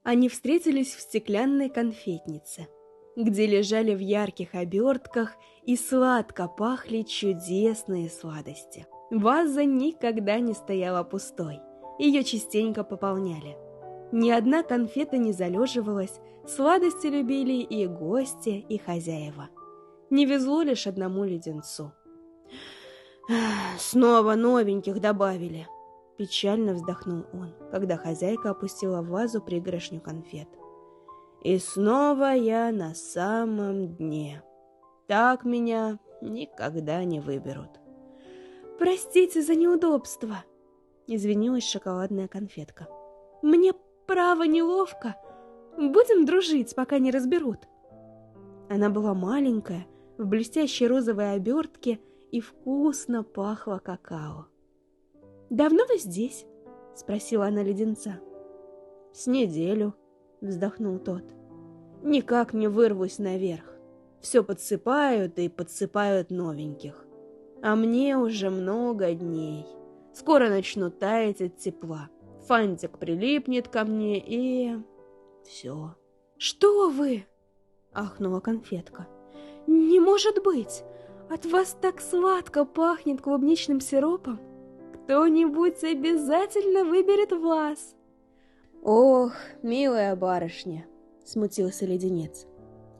Они встретились в стеклянной конфетнице, где лежали в ярких обертках и сладко пахли чудесные сладости. Ваза никогда не стояла пустой, ее частенько пополняли. Ни одна конфета не залеживалась, сладости любили и гости, и хозяева. Не везло лишь одному леденцу. «Снова новеньких добавили», — печально вздохнул он, когда хозяйка опустила в вазу пригоршню конфет. «И снова я на самом дне. Так меня никогда не выберут». «Простите за неудобство», — извинилась шоколадная конфетка. «Мне, право, неловко. Будем дружить, пока не разберут». Она была маленькая, в блестящей розовой обертке, и вкусно пахло какао. «Давно вы здесь?» — спросила она леденца. «С неделю», — вздохнул тот. «Никак не вырвусь наверх. Все подсыпают и подсыпают новеньких. А мне уже много дней. Скоро начну таять от тепла. Фантик прилипнет ко мне и... все». «Что вы?» — ахнула конфетка. «Не может быть! От вас так сладко пахнет клубничным сиропом! Кто-нибудь обязательно выберет вас!» «Ох, милая барышня!» — смутился леденец.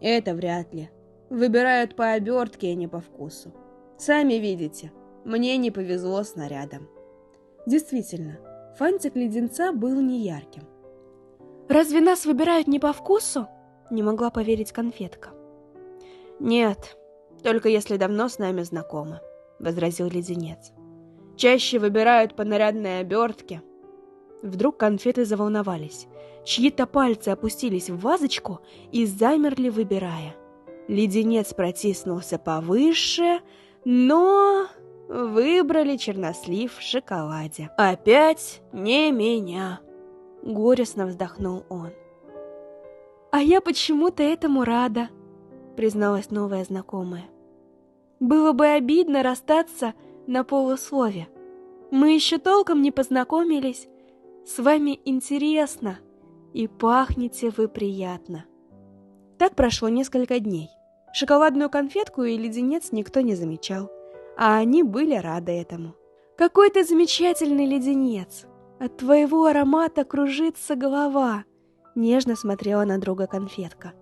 «Это вряд ли. Выбирают по обертке, а не по вкусу. Сами видите, мне не повезло с нарядом». Действительно, фантик леденца был неярким. «Разве нас выбирают не по вкусу?» — не могла поверить конфетка. «Нет, только если давно с нами знакомы», — возразил леденец. «Чаще выбирают по нарядной обертке». Вдруг конфеты заволновались. Чьи-то пальцы опустились в вазочку и замерли, выбирая. Леденец протиснулся повыше, но выбрали чернослив в шоколаде. «Опять не меня», — горестно вздохнул он. «А я почему-то этому рада», — призналась новая знакомая. «Было бы обидно расстаться на полуслове. Мы еще толком не познакомились. С вами интересно, и пахнете вы приятно». Так прошло несколько дней. Шоколадную конфетку и леденец никто не замечал, а они были рады этому. «Какой ты замечательный леденец! От твоего аромата кружится голова!» — нежно смотрела на друга конфетка.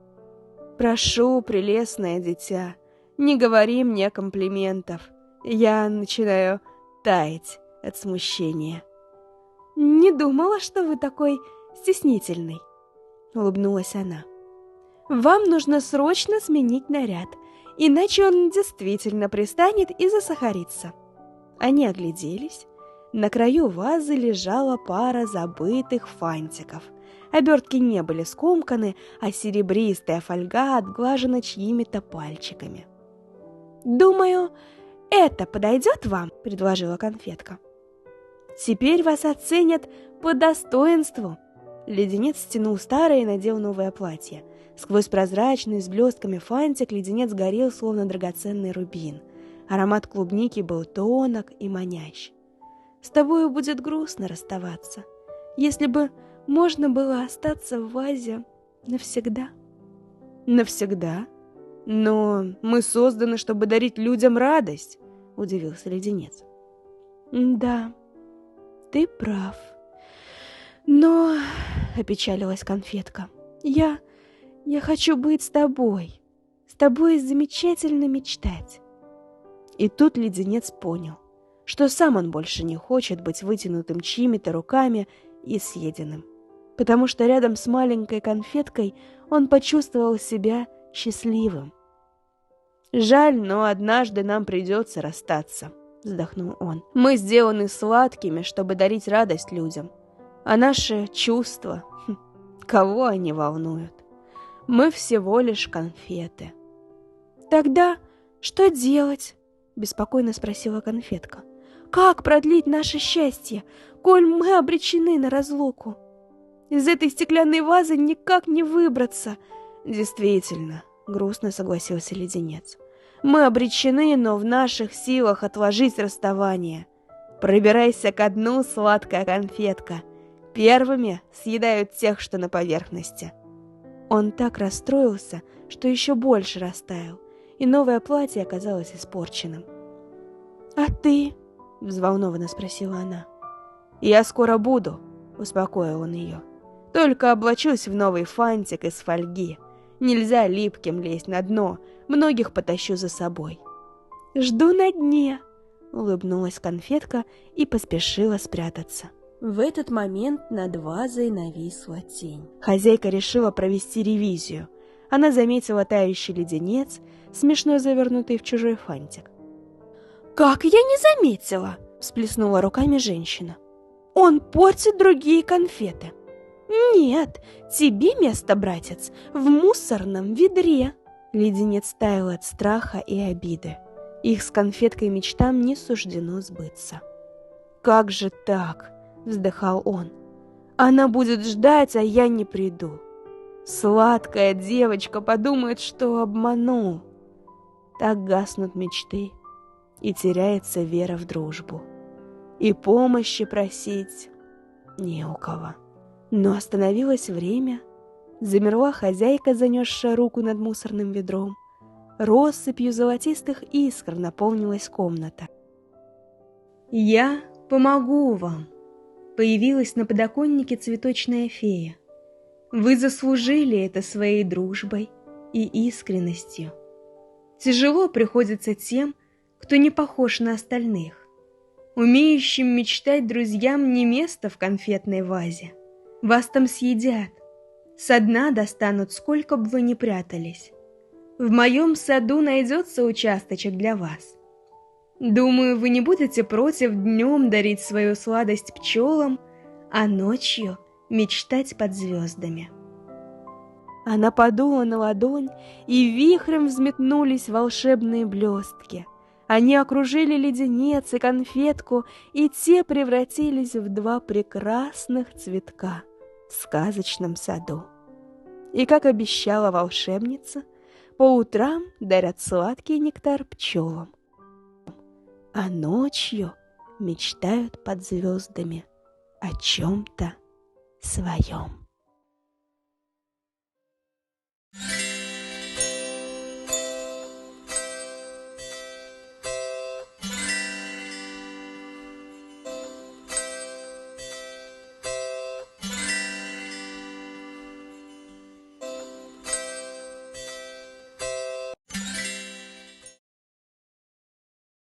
«Прошу, прелестное дитя, не говори мне комплиментов. Я начинаю таять от смущения». «Не думала, что вы такой стеснительный», — улыбнулась она. «Вам нужно срочно сменить наряд, иначе он действительно пристанет и засахарится». Они огляделись. На краю вазы лежала пара забытых фантиков. Обертки не были скомканы, а серебристая фольга отглажена чьими-то пальчиками. «Думаю, это подойдет вам», — предложила конфетка. «Теперь вас оценят по достоинству». Леденец стянул старое и надел новое платье. Сквозь прозрачный с блестками фантик леденец горел, словно драгоценный рубин. Аромат клубники был тонок и манящ. «С тобою будет грустно расставаться. Если бы можно было остаться в вазе навсегда». «Навсегда? Но мы созданы, чтобы дарить людям радость», — удивился леденец. «Да, ты прав. Но, — опечалилась конфетка, — я хочу быть с тобой замечательно мечтать». И тут леденец понял, что сам он больше не хочет быть вытянутым чьими-то руками и съеденным, потому что рядом с маленькой конфеткой он почувствовал себя счастливым. «Жаль, но однажды нам придется расстаться», — вздохнул он. «Мы сделаны сладкими, чтобы дарить радость людям, а наши чувства, кого они волнуют? Мы всего лишь конфеты». «Тогда что делать?» — беспокойно спросила конфетка. «Как продлить наше счастье, коль мы обречены на разлуку? Из этой стеклянной вазы никак не выбраться». «Действительно», — грустно согласился леденец. «Мы обречены, но в наших силах отложить расставание. Пробирайся ко дну, сладкая конфетка. первыми съедают тех, что на поверхности». Он так расстроился, что еще больше растаял, и новое платье оказалось испорченным. «А ты?» — взволнованно спросила она. «Я скоро буду», — успокоил он ее. «Только облачусь в новый фантик из фольги. Нельзя липким лезть на дно, многих потащу за собой». «Жду на дне», — улыбнулась конфетка и поспешила спрятаться. В этот момент над вазой нависла тень. Хозяйка решила провести ревизию. Она заметила тающий леденец, смешно завернутый в чужой фантик. «Как я не заметила!» — всплеснула руками женщина. «Он портит другие конфеты». «Нет, тебе место, братец, в мусорном ведре». Леденец таял от страха и обиды. Их с конфеткой мечтам не суждено сбыться. «Как же так?» — вздыхал он. «Она будет ждать, а я не приду. Сладкая девочка подумает, что обманул». Так гаснут мечты, и теряется вера в дружбу. И помощи просить не у кого. Но остановилось время. Замерла хозяйка, занесшая руку над мусорным ведром. Россыпью золотистых искр наполнилась комната. «Я помогу вам», — появилась на подоконнике цветочная фея. «Вы заслужили это своей дружбой и искренностью. Тяжело приходится тем, кто не похож на остальных. Умеющим мечтать друзьям не место в конфетной вазе. Вас там съедят. Со дна достанут, сколько бы вы ни прятались. В моем саду найдется участочек для вас. Думаю, вы не будете против днем дарить свою сладость пчелам, а ночью мечтать под звездами». Она подула на ладонь, и вихрем взметнулись волшебные блестки. Они окружили леденец и конфетку, и те превратились в два прекрасных цветка в сказочном саду. И, как обещала волшебница, по утрам дарят сладкий нектар пчелам, а ночью мечтают под звездами о чем-то своем.